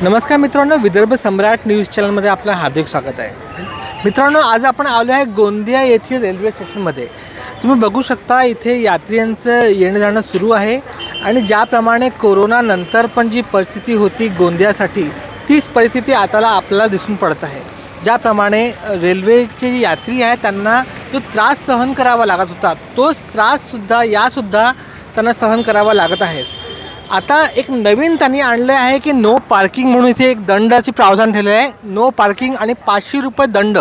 नमस्कार मित्रांनो, विदर्भ सम्राट न्यूज चॅनलमध्ये आपलं हार्दिक स्वागत आहे. मित्रांनो, आज आपण आलो आहे गोंदिया येथील रेल्वे स्टेशनमध्ये. तुम्ही बघू शकता इथे यात्रियांचं येणं जाणं सुरू आहे आणि ज्याप्रमाणे कोरोनानंतर पण जी परिस्थिती होती गोंदियासाठी, तीच परिस्थिती आता आपल्याला दिसून पडत आहे. ज्याप्रमाणे रेल्वेचे जे यात्री आहेत त्यांना जो त्रास सहन करावा लागत होता, तोच त्राससुद्धा यासुद्धा त्यांना सहन करावा लागत आहे. आता एक नवीन त्यांनी आणले आहे की नो पार्किंग म्हणून इथे एक दंडाची प्रावधान ठेवले आहे. नो पार्किंग आणि 500 रुपये दंड.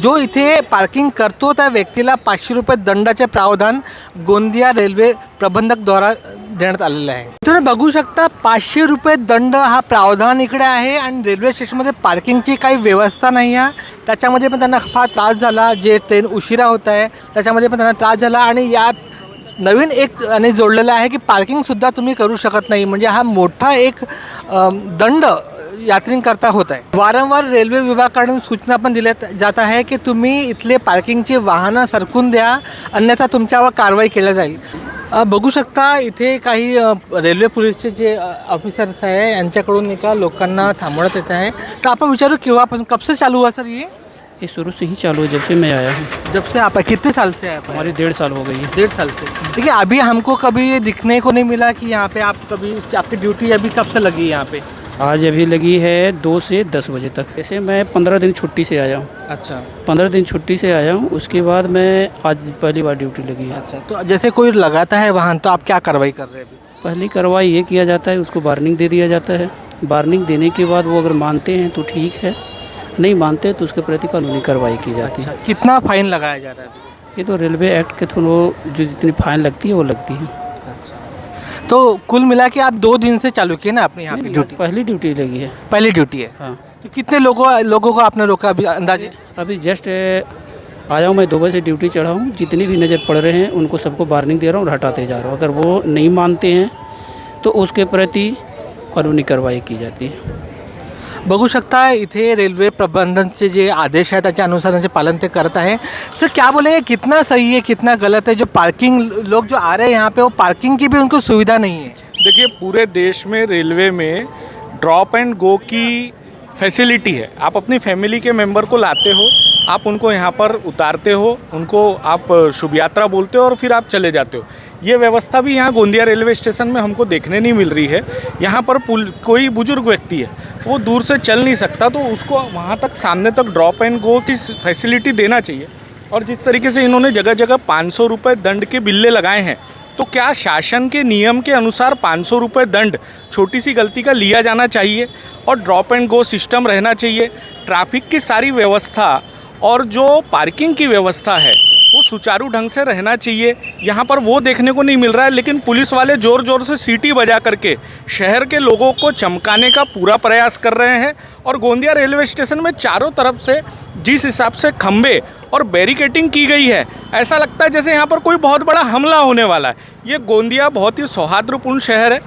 जो इथे पार्किंग करतो त्या व्यक्तीला 500 रुपये दंडाचे प्रावधान गोंदिया रेल्वे प्रबंधकद्वारा देण्यात आलेलं आहे. तुम्ही बघू शकता 500 रुपये दंड हा प्रावधान इकडे आहे आणि रेल्वे स्टेशनमध्ये पार्किंगची काही व्यवस्था नाही आहे. त्याच्यामध्ये पण त्यांना फार त्रास झाला. जे ट्रेन उशिरा होत आहे त्याच्यामध्ये पण त्यांना त्रास झाला आणि यात नवीन एक आणि जोडलेलं आहे की पार्किंगसुद्धा तुम्ही करू शकत नाही. म्हणजे हा मोठा एक दंड यात्रींकरता होत आहे. वारंवार रेल्वे विभागाकडून सूचना पण दिल्या जात आहे की तुम्ही इथले पार्किंगची वाहनं सरकून द्या, अन्यथा तुमच्यावर कारवाई केली जाईल. बघू शकता इथे काही रेल्वे पोलीसचे जे ऑफिसर्स आहे यांच्याकडून एका लोकांना थांबवण्यात येत आहे. तर आपण विचारू केव्हापासून कब से चालू हुआ सर ये शुरू से ही चालू है, जब से मैं आया हूँ. जब से आप कितने साल से आप हमारी 1.5 साल हो गई है. 1.5 साल से. देखिए अभी हमको कभी ये दिखने को नहीं मिला कि यहाँ पे आप कभी आपकी ड्यूटी अभी कब से लगी यहाँ पे? आज अभी लगी है 2 से 10 बजे तक. ऐसे मैं 15 दिन छुट्टी से आया हूँ. अच्छा, 15 दिन छुट्टी से आया हूँ. उसके बाद मैं आज पहली बार ड्यूटी लगी है. अच्छा. तो जैसे कोई लगाता है वाहन तो आप क्या कार्रवाई कर रहे हैं अभी? पहली कार्रवाई ये किया जाता है, उसको वार्निंग दे दिया जाता है. वार्निंग देने के बाद वो अगर मानते हैं तो ठीक है, नहीं मानते तो उसके प्रति कानूनी कार्रवाई की जाती है. कितना फाइन लगाया जा रहा है अभी? ये तो रेलवे एक्ट के थ्रू जो जितनी फाइन लगती है वो लगती है. अच्छा. तो कुल मिला के आप 2 दिन से चालू किए ना अपने यहाँ पे ड्यूटी? पहली ड्यूटी लगी है. पहली ड्यूटी है. हाँ. तो कितने लोगों को आपने रोका अभी अंदाजे? अभी जस्ट आया हूँ मैं, 2 बजे ड्यूटी चढ़ा हूँ. जितनी भी नज़र पड़ रहे हैं उनको सबको वार्निंग दे रहा हूँ और हटाते जा रहा हूँ. अगर वो नहीं मानते हैं तो उसके प्रति कानूनी कार्रवाई की जाती है. बघू शकता इथे रेलवे प्रबंधनचे जे आदेश आहेत त्याच्या अनुसार त्यांचे पालन ते करत आहे. सर क्या बोलेंगे, कितना सही है कितना गलत है? जो पार्किंग लोग जो आ रहे हैं यहाँ पे, वो पार्किंग की भी उनको सुविधा नहीं है. देखिए, पूरे देश में रेलवे में ड्रॉप एंड गो की फैसिलिटी है. आप अपनी फैमिली के मेंबर को लाते हो, आप उनको यहाँ पर उतारते हो, उनको आप शुभ यात्रा बोलते हो और फिर आप चले जाते हो. ये व्यवस्था भी यहाँ गोंदिया रेलवे स्टेशन में हमको देखने नहीं मिल रही है. यहाँ पर कोई बुजुर्ग व्यक्ति है, वो दूर से चल नहीं सकता, तो उसको वहाँ तक सामने तक ड्रॉप एंड गो की फैसिलिटी देना चाहिए. और जिस तरीके से इन्होंने जगह जगह 500 रुपये दंड के बिल्ले लगाए हैं, तो क्या शासन के नियम के अनुसार 500 रुपये दंड छोटी सी गलती का लिया जाना चाहिए और ड्रॉप एंड गो सिस्टम रहना चाहिए. ट्रैफिक की सारी व्यवस्था और जो पार्किंग की व्यवस्था है वो सुचारू ढंग से रहना चाहिए. यहाँ पर वो देखने को नहीं मिल रहा है. लेकिन पुलिस वाले ज़ोर ज़ोर से सीटी बजा करके शहर के लोगों को चमकाने का पूरा प्रयास कर रहे हैं. और गोंदिया रेलवे स्टेशन में चारों तरफ से जिस हिसाब से खंबे और बैरिकेटिंग की गई है, ऐसा लगता है जैसे यहाँ पर कोई बहुत बड़ा हमला होने वाला है. ये गोंदिया बहुत ही सौहार्दपूर्ण शहर है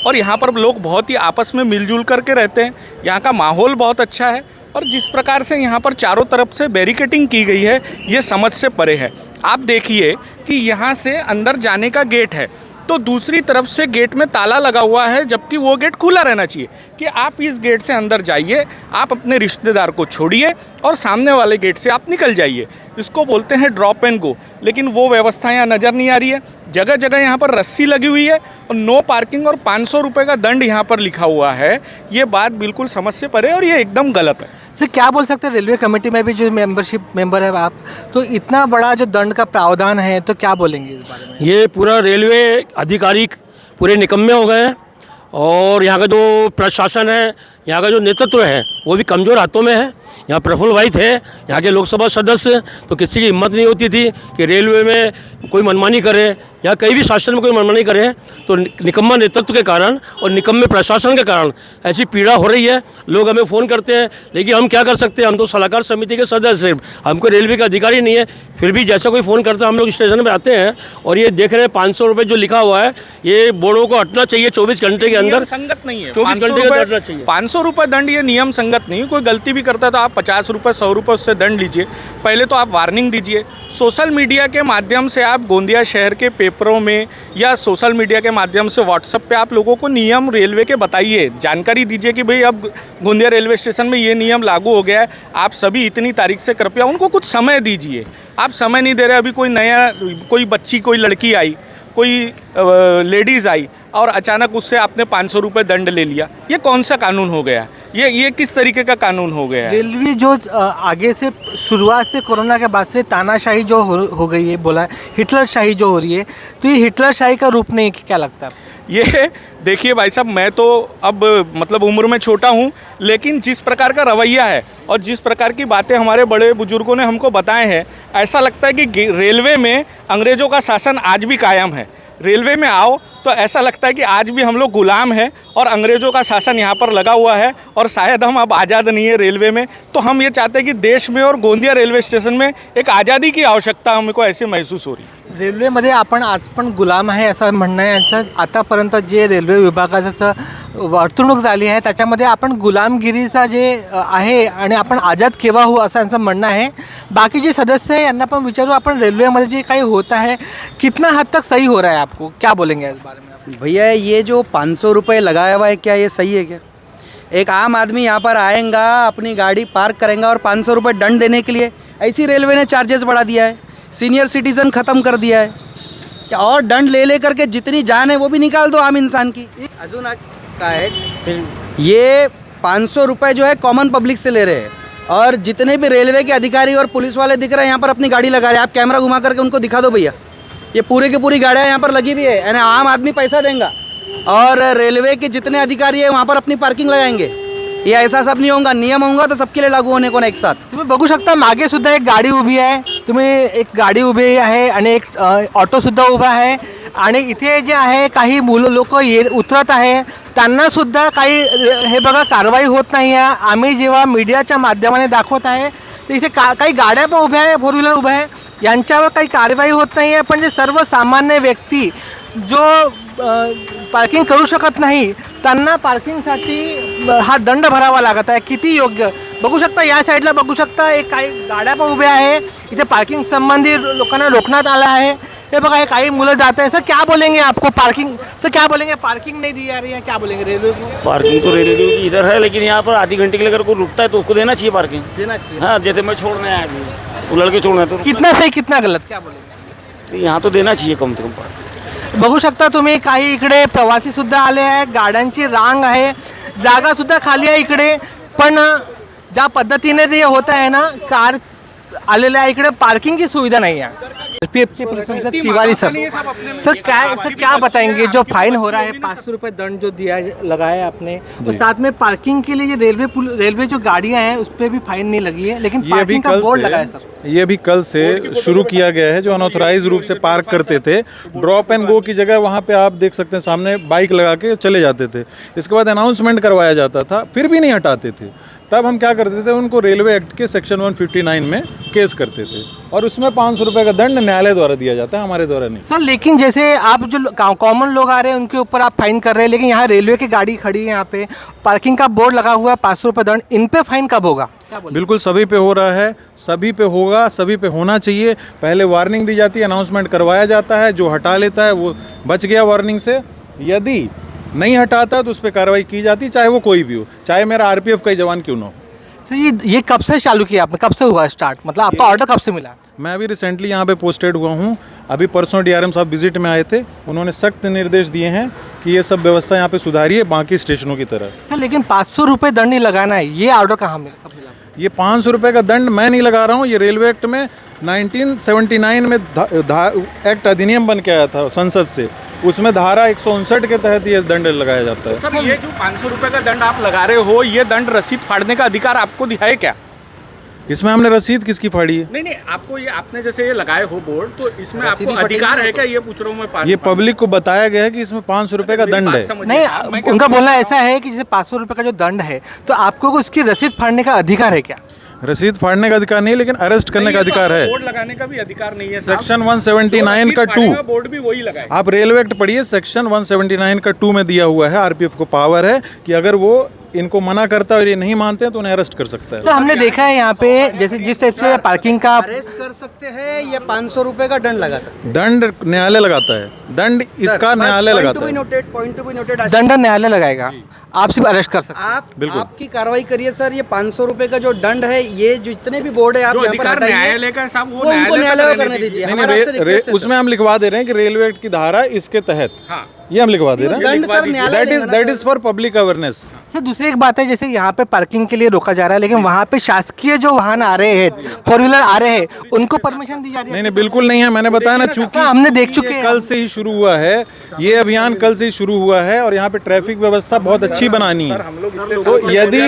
और यहाँ पर लोग बहुत ही आपस में मिलजुल करके रहते हैं. यहाँ का माहौल बहुत अच्छा है और जिस प्रकार से यहाँ पर चारों तरफ से बैरिकेटिंग की गई है, ये समझ से परे है. आप देखिए कि यहाँ से अंदर जाने का गेट है तो दूसरी तरफ से गेट में ताला लगा हुआ है, जबकि वो गेट खुला रहना चाहिए कि आप इस गेट से अंदर जाइए, आप अपने रिश्तेदार को छोड़िए और सामने वाले गेट से आप निकल जाइए. इसको बोलते हैं ड्रॉप एंड गो. लेकिन वो व्यवस्था यहाँ नज़र नहीं आ रही है. जगह जगह यहाँ पर रस्सी लगी हुई है और नो पार्किंग और 500 रुपये का दंड यहाँ पर लिखा हुआ है. ये बात बिल्कुल समझ से परे और ये एकदम गलत है. सर क्या बोल सकते हैं, रेलवे कमेटी में भी जो मेंबर है आप, तो इतना बड़ा जो दंड का प्रावधान है, तो क्या बोलेंगे इस बारे में? ये पूरा रेलवे अधिकारी पूरे निकम्मे हो गए हैं और यहाँ का जो प्रशासन है, यहाँ का जो नेतृत्व है, वो भी कमज़ोर हाथों में है. यहाँ प्रफुल्ल भाई थे, यहाँ के लोकसभा सदस्य, तो किसी की हिम्मत नहीं होती थी कि रेलवे में कोई मनमानी करे या कहीं भी शासन में कोई मनमानी करे. तो निकम्मा नेतृत्व के कारण और निकम्मे प्रशासन के कारण ऐसी पीड़ा हो रही है. लोग हमें फ़ोन करते हैं, लेकिन हम क्या कर सकते हैं, हम तो सलाहकार समिति के सदस्य हैं, हमको रेलवे का अधिकारी नहीं है. फिर भी जैसा कोई फ़ोन करता है हम लोग स्टेशन पर आते हैं और ये देख रहे हैं 500 रुपये जो लिखा हुआ है, ये बोर्डों को हटना चाहिए 24 घंटे के अंदर. संगत नहीं है. 24 घंटे के अंदर हटना चाहिए. 500 रुपये दंड ये नियम संगत नहीं. कोई गलती भी करता है तो आप 50 रुपये 100 रुपये उससे दंड लीजिए, पहले तो आप वार्निंग दीजिए। सोशल मीडिया के माध्यम से आप गोंदिया शहर के पेपरों में या सोशल मीडिया के माध्यम से व्हाट्सएप पे आप लोगों को नियम रेलवे के बताइए, जानकारी दीजिए कि भाई अब गोंदिया रेलवे स्टेशन में ये नियम लागू हो गया है, आप सभी इतनी तारीख से कृपया, उनको कुछ समय दीजिए। आप समय नहीं दे रहे, अभी कोई बच्ची, कोई लड़की आई, कोई लेडीज़ आई और अचानक उससे आपने 500 रुपये दंड ले लिया, ये कौन सा कानून हो गया? ये किस तरीके का कानून हो गया है? रेलवे जो आगे से शुरुआत से कोरोना के बाद से तानाशाही जो हो गई है, बोला हिटलर शाही जो हो रही है, तो ये हिटलर शाही का रूप नहीं, क्या लगता है? ये देखिए भाई साहब, मैं तो अब मतलब उम्र में छोटा हूँ, लेकिन जिस प्रकार का रवैया है और जिस प्रकार की बातें हमारे बड़े बुजुर्गों ने हमको बताए हैं, ऐसा लगता है कि रेलवे में अंग्रेज़ों का शासन आज भी कायम है। रेलवे में आओ तो ऐसा लगता है कि आज भी हम लोग गुलाम हैं और अंग्रेज़ों का शासन यहाँ पर लगा हुआ है और शायद हम अब आज़ाद नहीं है रेलवे में। तो हम ये चाहते हैं कि देश में और गोंदिया रेल्वे स्टेशन में एक आज़ादी की आवश्यकता हमको ऐसे महसूस हो रही है। रेल्वेमध्ये आपण आज पण गुलाम आहे असं म्हणणं आहे यांचं। आतापर्यंत जे रेल्वे विभागाचं वर्तणूक झाली आहे त्याच्यामध्ये आपण गुलामगिरीचा जे आहे आणि आपण आज़ाद केव्हा हो असं यांचं म्हणणं आहे। बाकी जे सदस्य हैं यांना पण विचारू, आपण रेल्वेमध्ये जे काही होता है कितना हद तक सही हो रहा है, आपको क्या बोलेंगे इस बारे में? भैया ये जो 500 रुपये लगाया हुआ है, क्या ये सही है क्या? एक आम आदमी यहाँ पर आएगा, अपनी गाड़ी पार्क करेगा और 500 रुपये दंड देने के लिए ऐसी रेलवे ने चार्जेस बढ़ा दिया है, सीनियर सिटीज़न ख़त्म कर दिया है क्या? और दंड ले करके जितनी जान है वो भी निकाल दो आम इंसान की। अजून का है ये 500 रुपये जो है कॉमन पब्लिक से ले रहे हैं और जितने भी रेलवे के अधिकारी और पुलिस वाले दिख रहे हैं यहाँ पर अपनी गाड़ी लगा रहे हैं। आप कैमरा घुमा करके उनको दिखा दो भैया, ये पूरी की पूरी गाड़ियाँ यहाँ पर लगी हुई है, यानी आम आदमी पैसा देगा और रेलवे के जितने अधिकारी है वहाँ पर अपनी पार्किंग लगाएंगे। ये ऐसा सब नहीं होगा, नियम होगा तो सबके लिए लागू होने को ना एक साथ। तुम्ही बघू शकता मागे सुद्धा एक गाडी उभी आहे, तुम्ही एक गाडी उभी आहे आणि एक ऑटो सुद्धा उभा आहे आणि इथे जे आहे काही लोक उतरत आहे, त्यांना सुद्धा काही हे बघा कारवाई होत नाही आहे। आम्ही जेव्हा मीडियाच्या माध्यमाने दाखवत आहे तर इथे काही गाड्या पण उभ्या आहे, 4 व्हीलर उभ्या आहे, यांच्यावर काही कारवाई होत नाही आहे। पण जे सर्वसामान्य व्यक्ती जो पार्किंग करू शकत नाही त्यांना पार्किंगसाठी हा दंड भरावा लागत आहे। किती योग्य बघू शकता, या साईडला बघू शकता एक काही गाड्या पण उभ्या आहे, इथे पार्किंग संबंधी लोकांना रोखण्यात आलं आहे। हे बघा हे काही मुलं जात आहे। सर क्या बोलेंगे आपको, पार्किंग सर क्या बोलेंगे, पार्किंग नहीं दी जा रही है, क्या बोलेंगे रेलवे को? पार्किंग तो रेलवे की इधर है, लेकिन यहाँ पर आधी घंटे के लिए अगर कोई रुकता है तो उसको देना चाहिए पार्किंग। देना चाहिए। हाँ, जैसे मैं छोड़ने आया हूँ, वो लड़के छोड़ना है तो कितना सही कितना गलत, क्या बोलेंगे? यहाँ तो देना चाहिए कम से कम पार्किंग। बघू शकता तुम्ही काही इकडे प्रवासी सुद्धा आले आहे, गाड्यांची रांग आहे, जागा सुद्धा खाली आहे इकडे। पण ज्या पद्धतीने जे होत आहे ना, कार आलेल्या आहे इकडे, पार्किंगची सुविधा नाही आहे। PFC police officer Tiwari sir क्या बताएंगे, जो फाइन हो रहा है 500 रुपये दंड जो लगाया है आपने, और साथ में पार्किंग के लिए जो रेलवे जो गाड़ियां हैं उस पर भी फाइन नहीं लगी है, लेकिन पार्किंग का बोर्ड लगा है सर। ये भी कल से शुरू किया गया है। जो अनऑथराइज रूप से पार्क करते थे, ड्रॉप एंड गो की जगह वहाँ पे आप देख सकते हैं सामने बाइक लगा के चले जाते थे। इसके बाद अनाउंसमेंट करवाया जाता था, फिर भी नहीं हटाते थे। तब हम क्या करते थे, उनको रेलवे एक्ट के सेक्शन 159 में केस करते थे और उसमें 500 रुपये का दंड न्यायालय द्वारा दिया जाता है, हमारे द्वारा नहीं। सर लेकिन जैसे आप जो कॉमन लोग आ रहे हैं उनके ऊपर आप फाइन कर रहे हैं, लेकिन यहाँ रेलवे की गाड़ी खड़ी है, यहाँ पे पार्किंग का बोर्ड लगा हुआ है, 500 रुपये दंड, इन पे फाइन कब होगा? बिल्कुल सभी पे हो रहा है, सभी पे होगा, सभी पे होना चाहिए। पहले वार्निंग दी जाती है, अनाउंसमेंट करवाया जाता है, जो हटा लेता है वो बच गया वार्निंग से। यदि नहीं हटाता तो उस पर कार्रवाई की जाती, चाहे वो कोई भी हो, चाहे मेरा आरपीएफ का ही जवान क्यों ना हो। सर ये कब से चालू किया आपने, कब से हुआ स्टार्ट, मतलब आपका ऑर्डर कब से मिला? मैं अभी रिसेंटली यहाँ पे पोस्टेड हुआ हूँ। अभी परसों डीआरएम साहब विजिट में आए थे, उन्होंने सख्त निर्देश दिए हैं कि ये सब व्यवस्था यहाँ पे सुधारिए बाकी स्टेशनों की तरह। सर लेकिन 500 रुपये दंड ही लगाना है, ये ऑर्डर कहाँ मिला? ये 500 रुपये का दंड मैं नहीं लगा रहा हूँ, ये रेलवे एक्ट में 1979 में एक्ट अधिनियम बन के आया था संसद से, उसमें धारा 159 के तहत ये दंड लगाया जाता है। सर ये जो 500 रुपये का दंड आप लगा रहे हो, ये दंड रसीद फाड़ने का अधिकार आपको दिया है क्या? इसमें हमने रसीद किसकी फाड़ी है? नहीं आपको ये आपने जैसे ये लगाए हो बोर्ड, तो इसमें आपको अधिकार है क्या, ये पूछ रहा हूँ मैं। ये पब्लिक को बताया गया है कि इसमें 500 रुपये का दंड है। नहीं, उनका बोलना ऐसा है कि जैसे 500 रुपये का जो दंड है तो आपको उसकी रसीद फाड़ने का अधिकार है क्या? रसीद फाड़ने का अधिकार नहीं, लेकिन अरेस्ट करने का अधिकार है। बोर्ड लगाने का भी अधिकार नहीं है। सेक्शन 179 का 2 बोर्ड भी वही लगाए। आप रेलवे एक्ट पढ़िए, सेक्शन 179 का 2 में दिया हुआ है, आरपीएफ को पावर है कि अगर वो इनको मना करता है और ये नहीं मानते हैं तो उन्हें अरेस्ट कर सकता है। सर हमने देखा है यहाँ पे जैसे जिस टाइप से पार्किंग का अरेस्ट कर सकते हैं या 500 रुपए का दंड लगा सकते हैं। दंड न्यायालय लगाता है, दंड इसका न्यायालय लगाता है। Point to be noted. दंड न्यायालय लगाएगा, आप सिर्फ अरेस्ट कर सकते हैं। आप बिल्कुल। आपकी कार्रवाई करिए सर। ये 500 रुपए का जो दंड है, ये जितने भी बोर्ड है आप यहाँ पर हटाइए, न्यायालय का साहब वो उनको न्यायालय को करने दीजिए। नहीं हमारा आपसे रिक्वेस्ट है उसमें हम लिखवा दे रहे हैं कि रेलवे एक्ट की धारा इसके तहत, ये हम लिखवा दे रहे हैं। दंड सर न्यायालय that is for public awareness. Sir दूसरी एक बात है, जैसे यहाँ पे पार्किंग के लिए रोका जा रहा है, लेकिन वहाँ पे शासकीय जो वाहन आ रहे हैं, 4 व्हीलर आ रहे हैं, उनको परमिशन दी जा रही है। नहीं नहीं बिल्कुल नहीं है, मैंने बताया ना, चूंकि हमने देख चुके हैं। कल से ही शुरू हुआ है ये अभियान, कल से ही शुरू हुआ है और यहाँ पे ट्रैफिक व्यवस्था बहुत अच्छी बनानी है। तो यदि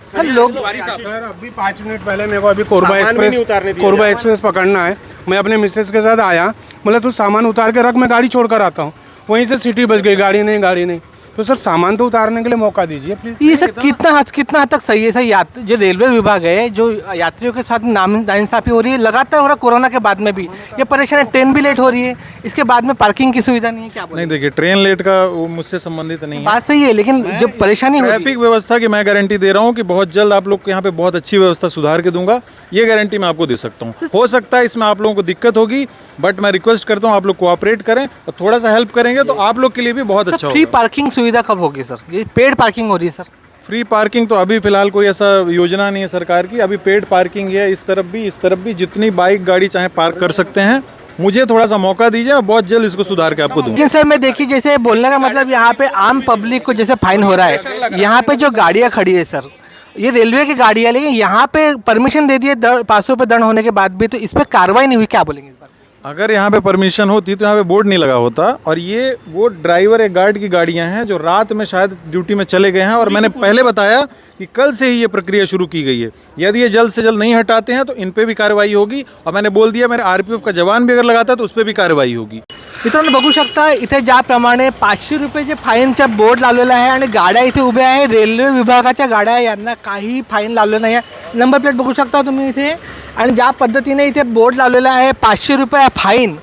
सर लोग सर अभी 5 मिनट पहले मेरे को अभी कोरबा एक्सप्रेस पकड़ना है। मैं अपने मिसेस के साथ आया, बोला तू सामान उतार के रख, मैं गाड़ी छोड़ कर आता हूँ। वहीं से सिटी बच गई, गाड़ी नहीं। तो सर सामान तो उतारने के लिए मौका दीजिए प्लीज। ये सर कितना हद तक सही है सर? जो रेलवे विभाग है, जो यात्रियों के साथ नाइंसाफी हो रही है, लगातार हो रहा, कोरोना के बाद में भी ये परेशान है। ट्रेन भी लेट हो रही है, इसके बाद में पार्किंग की सुविधा नहीं है, क्या बोलें? नहीं देखिए, ट्रेन लेट का वो मुझसे संबंधित नहीं है, बात सही है, लेकिन जो परेशानी हो रही है, ट्रैफिक व्यवस्था की मैं गारंटी दे रहा हूँ कि बहुत जल्द आप लोग को यहाँ पे बहुत अच्छी व्यवस्था सुधार के दूंगा। ये गारंटी मैं आपको दे सकता हूँ। हो सकता है इसमें आप लोगों को दिक्कत होगी, बट मैं रिक्वेस्ट करता हूँ आप लोग कोऑपरेट करें और थोड़ा सा हेल्प करेंगे तो आप लोग के लिए भी बहुत अच्छा फ्री होगा। पार्किंग सुविधा कब होगी सर? ये पेड पार्किंग हो रही है सर। फ्री पार्किंग तो अभी फिलहाल कोई ऐसा योजना नहीं है सरकार की। अभी पेड पार्किंग है, इस तरफ भी जितनी बाइक गाड़ी चाहे पार्क कर सकते हैं। मुझे थोड़ा सा मौका दीजिए, मैं बहुत जल्द इसको सुधार के आपको दूंगा। लेकिन सर मैं देखिए, जैसे बोलने का मतलब यहाँ पे आम पब्लिक को जैसे फाइन हो रहा है, यहाँ पे जो गाड़ियाँ खड़ी है सर, ये रेलवे की गाड़ी है, लेकिन यहाँ पे परमिशन दे दिए 500 रुपये दंड होने के बाद भी, तो इस पर कार्रवाई नहीं हुई, क्या बोलेंगे इस बार? अगर यहाँ पे परमिशन होती तो यहाँ पे बोर्ड नहीं लगा होता। और ये वो ड्राइवर या गार्ड की गाड़ियाँ हैं जो रात में शायद ड्यूटी में चले गए हैं, और मैंने पहले बताया कि कल से ही ये प्रक्रिया शुरू की गई है। यदि ये जल्द से जल्द नहीं हटाते हैं तो इन पे भी कार्रवाई होगी, और मैंने बोल दिया मेरे RPF का जवान भी अगर लगाता है तो उस पर भी कार्रवाई होगी। मित्रांनो बघू शकता, इथे ज्याप्रमाणे 500 रुपयाचे फाईनचा बोर्ड लावलेला आहे आणि गाड्या इथे उभ्या आहे, रेल्वे विभागाच्या गाड्या, यांना काही फाईन लावलेलं नाही आहे। नंबर प्लेट बघू शकता तुम्ही इथे, आणि ज्या पद्धतीने इथे बोर्ड लावलेला आहे 500 रुपये फाईन,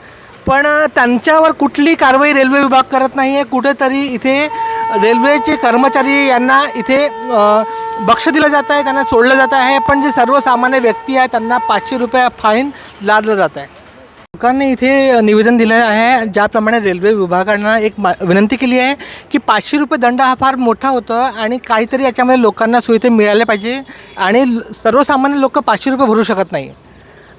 पण त्यांच्यावर कुठली कारवाई रेल्वे विभाग करत नाही आहे। कुठेतरी इथे रेल्वेचे कर्मचारी यांना इथे बक्ष दिलं जात आहे, त्यांना सोडलं जात आहे, पण जे सर्वसामान्य व्यक्ती आहे त्यांना 500 रुपये फाईन लादलं जात आहे। सरकारने इथे निवेदन दिलं आहे, ज्याप्रमाणे रेल्वे विभागानं एक विनंती केली आहे की 500 रुपये दंड हा फार मोठा होतो आणि काहीतरी याच्यामध्ये लोकांना सुविधा मिळाल्या पाहिजे, आणि सर्वसामान्य लोक 500 रुपये भरू शकत नाही।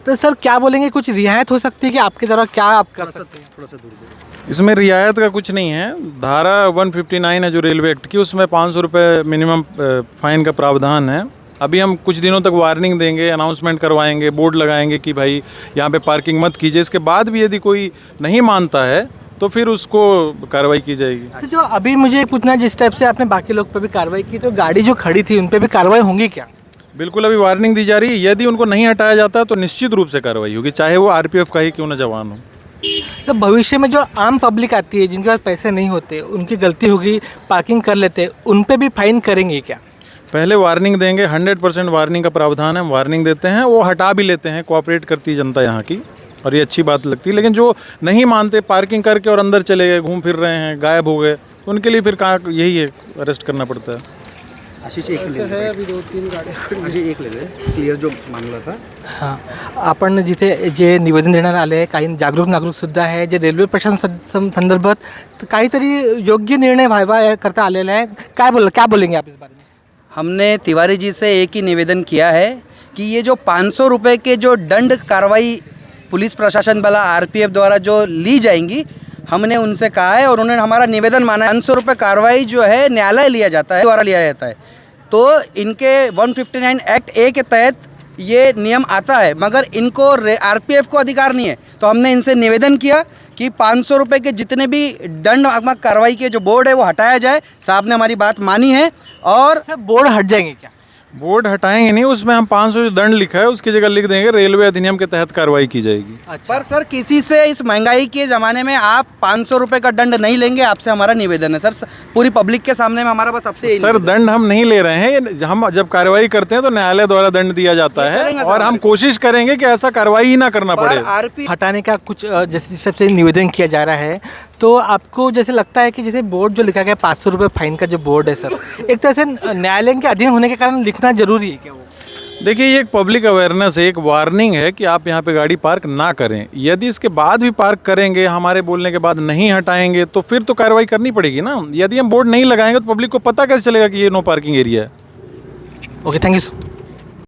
तो सर क्या बोलेंगे, कुछ रियायत हो सकती है कि आपके द्वारा क्या आप कर सकते हैं? थोड़ा सा दूर। इसमें रियायत का कुछ नहीं है। धारा 159 है जो रेलवे एक्ट की, उसमें 500 रुपये मिनिमम फाइन का प्रावधान है। अभी हम कुछ दिनों तक वार्निंग देंगे, अनाउंसमेंट करवाएंगे, बोर्ड लगाएंगे कि भाई यहाँ पे पार्किंग मत कीजिए। इसके बाद भी यदि कोई नहीं मानता है तो फिर उसको कार्रवाई की जाएगी। अच्छा, जो अभी मुझे पूछना, जिस टाइप से आपने बाकी लोग पे भी कार्रवाई की, तो गाड़ी जो खड़ी थी उन पे भी कार्रवाई होंगी क्या? बिल्कुल, अभी वार्निंग दी जा रही है। यदि उनको नहीं हटाया जाता तो निश्चित रूप से कार्रवाई होगी, चाहे वो RPF का ही क्यों न जवान हो। तो भविष्य में जो आम पब्लिक आती है, जिनके पास पैसे नहीं होते, उनकी गलती होगी, पार्किंग कर लेते, उन पे भी फाइन करेंगे क्या? पहले वार्निंग देंगे, 100% वार्निंग का प्रावधान है, हम वार्निंग देते हैं, वो हटा भी लेते हैं। कोऑपरेट करती है जनता यहाँ की, और ये अच्छी बात लगती है। लेकिन जो नहीं मानते, पार्किंग करके और अंदर चले गए, घूम फिर रहे हैं, गायब हो गए, तो उनके लिए फिर कहाँ यही है, अरेस्ट करना पड़ता है। आशीष एक है, अभी 2-3 गाड़ी एक ले ले, क्लियर जो मामला था। हां, आपण जिथे जे निवेदन देणार आले आहे, काही जागरूक नागरिकसुद्धा आहे, जे रेल्वे प्रशासन संदर्भात काहीतरी योग्य निर्णय व्हावा करता आलेला आहे। क्या बोलेंगे आप इस बारे में? हमने तिवारी जी से एक ही निवेदन किया है कि ये जो 500 रुपये के जो दंड कार्रवाई पुलिस प्रशासन वाला RPF द्वारा जो ली जाएंगी, हमने उनसे कहा है और उन्होंने हमारा निवेदन माना है। 500 रुपये कार्रवाई जो है न्यायालय लिया जाता है, द्वारा लिया जाता है, तो इनके 159 एक्ट A के तहत ये नियम आता है, मगर इनको RPF को अधिकार नहीं है। तो हमने इनसे निवेदन किया कि 500 रुपये के जितने भी दंडात्मक कार्रवाई के जो बोर्ड है वो हटाया जाए। साहब ने हमारी बात मानी है। और सर बोर्ड हट जाएंगे क्या? बोर्ड हटाएंगे नहीं, उसमें हम 500 जो दंड लिखा है उसकी जगह लिख देंगे रेलवे अधिनियम के तहत कार्रवाई की जाएगी। अच्छा। पर सर किसी से इस महंगाई के ज़माने में आप 500 रुपये का दंड नहीं लेंगे, आपसे हमारा निवेदन है सर, पूरी पब्लिक के सामने में हमारा बस आपसे सर दंड हम नहीं ले रहे हैं, हम जब कार्रवाई करते हैं तो न्यायालय द्वारा दंड दिया जाता है, और हम कोशिश करेंगे कि ऐसा कार्रवाई ही ना करना पड़े। RP हटाने का कुछ जैसे सबसे निवेदन किया जा रहा है, तो आपको जैसे लगता है कि जैसे बोर्ड जो लिखा गया 500 रुपये फाइन का जो बोर्ड है सर, एक तरह से न्यायालय के अधीन होने के कारण लिखना जरूरी है क्या वो? देखिए, ये एक पब्लिक अवेयरनेस है, एक वार्निंग है कि आप यहाँ पे गाड़ी पार्क ना करें। यदि इसके बाद भी पार्क करेंगे, हमारे बोलने के बाद नहीं हटाएंगे, तो फिर तो कार्रवाई करनी पड़ेगी ना। यदि हम बोर्ड नहीं लगाएंगे तो पब्लिक को पता कैसे चलेगा कि ये नो पार्किंग एरिया है। Okay, thank you sir.